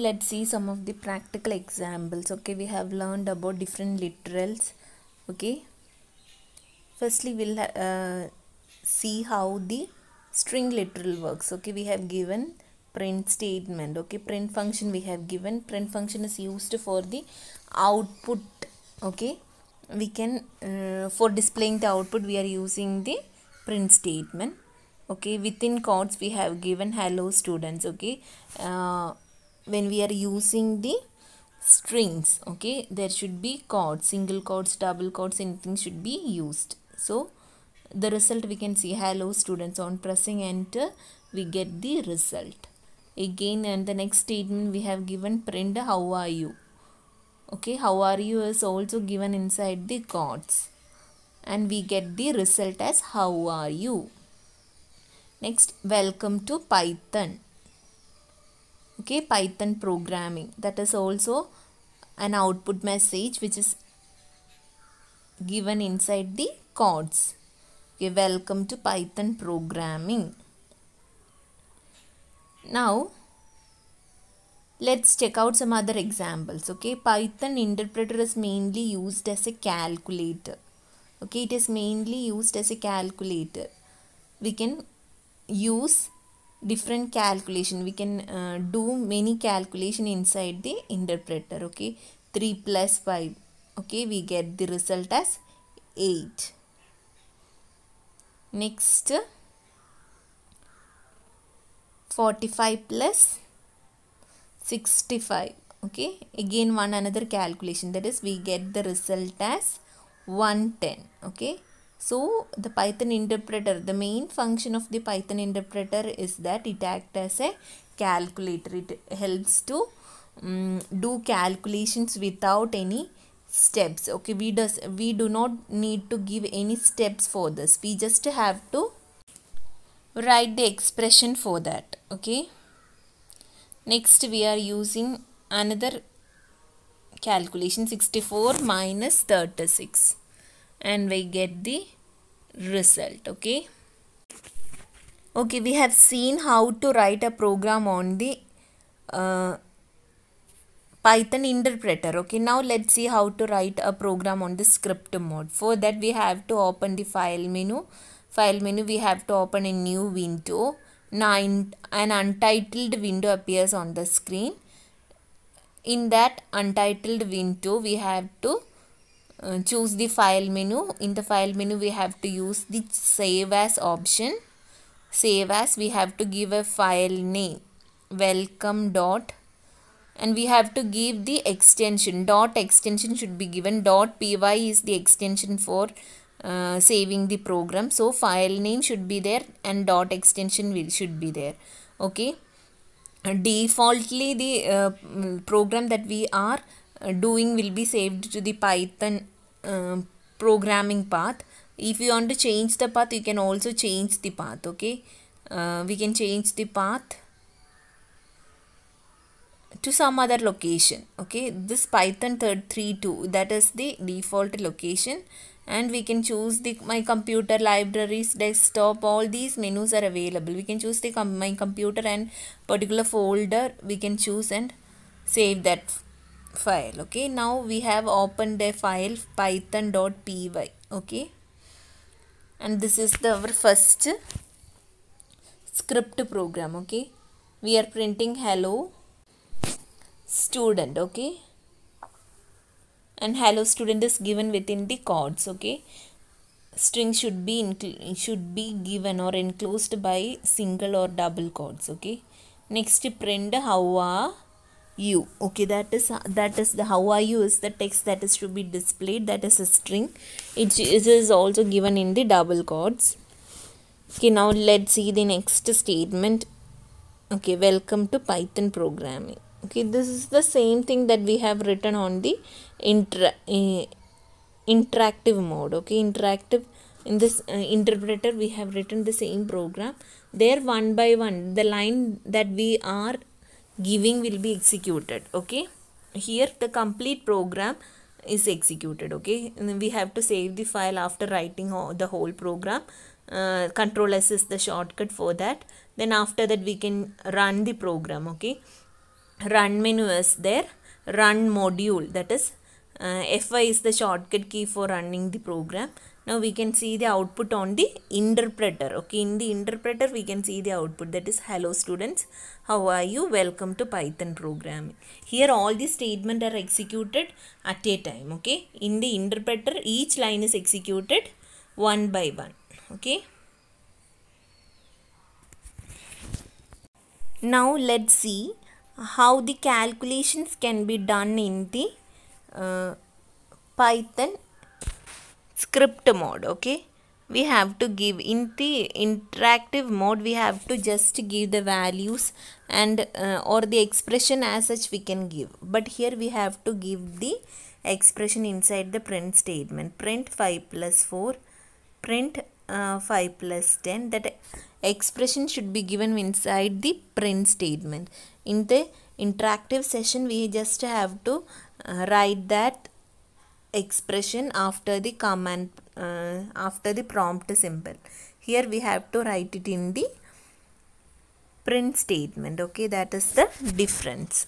let's see some of the practical examples. Okay, we have learned about different literals. Okay, firstly we'll see how the string literal works. Okay, we have given print statement. Okay, print function we have given. Print function is used for the output. Okay, we can for displaying the output we are using the print statement. Okay, within quotes we have given hello students. Okay, when we are using the strings, okay, there should be quotes, single quotes, double quotes, anything should be used. So the result we can see hello students. On pressing enter we get the result. Again, and the next statement we have given print how are you. Okay, how are you is also given inside the quotes, and we get the result as how are you. Next, welcome to Python. Okay, Python programming, that is also an output message which is given inside the quotes. Okay, welcome to Python programming. Now let's check out some other examples. Okay, Python interpreter is mainly used as a calculator. Okay, it is mainly used as a calculator. We can use different calculation. We can do many calculation inside the interpreter. Okay, 3 plus 5. Okay, we get the result as 8. Next, 45 plus 65. Okay, again one another calculation, that is we get the result as 110. Okay, so the Python interpreter, the main function of the Python interpreter is that it acts as a calculator. It helps to do calculations without any steps. Okay, we do not need to give any steps for this. We just have to write the expression for that. Okay, next we are using another calculation, 64 minus 36, and we get the result. Okay, okay, we have seen how to write a program on the Python interpreter. Okay, now let's see how to write a program on the script mode. For that we have to open the file menu. We have to open a new window. Now an untitled window appears on the screen. In that untitled window we have to choose the file menu. In the file menu we have to use the save as option. Save as, we have to give a file name welcome dot, and we have to give the extension. Dot extension should be given. .py is the extension for saving the program. So file name should be there and dot extension should be there. Okay, defaultly the program that we are doing will be saved to the Python programming path. If you want to change the path, you can also change the path. Okay, we can change the path to some other location. Okay, this Python 32, that is the default location, and we can choose the my computer, libraries, desktop, all these menus are available. We can choose the my computer and particular folder we can choose and save that file. Okay, now we have opened a file python.py. okay, and this is our first script program. Okay, we are printing hello student. Okay, and hello student is given within the quotes. Okay, string should be given or enclosed by single or double quotes. Okay, next print how are you. Okay, that is the how are you is the text that is to be displayed, that is a string. It is also given in the double quotes. Okay, now let's see the next statement. Okay, welcome to Python programming. Okay, this is the same thing that we have written on the interactive mode. Okay, interactive, in this interpreter we have written the same program. There one by one the line that we are giving will be executed. Okay, here the complete program is executed. Okay, and then we have to save the file after writing the whole program. Control S is the shortcut for that. Then after that we can run the program. Okay, run menu is there, run module, that is F5 is the shortcut key for running the program. Now we can see the output on the interpreter. Okay, in the interpreter we can see the output, that is hello students, how are you, welcome to Python programming. Here all the statements are executed at a time. Okay, in the interpreter each line is executed one by one. Okay, now let's see how the calculations can be done in the Python script mode. Okay, we have to give in the interactive mode, we have to just give the values and or the expression as such we can give, but here we have to give the expression inside the print statement. Print 5 plus 4, print 5 plus 10. That expression should be given inside the print statement. In the interactive session we just have to write that expression after the command, after the prompt symbol. Here we have to write it in the print statement. Okay, that is the difference.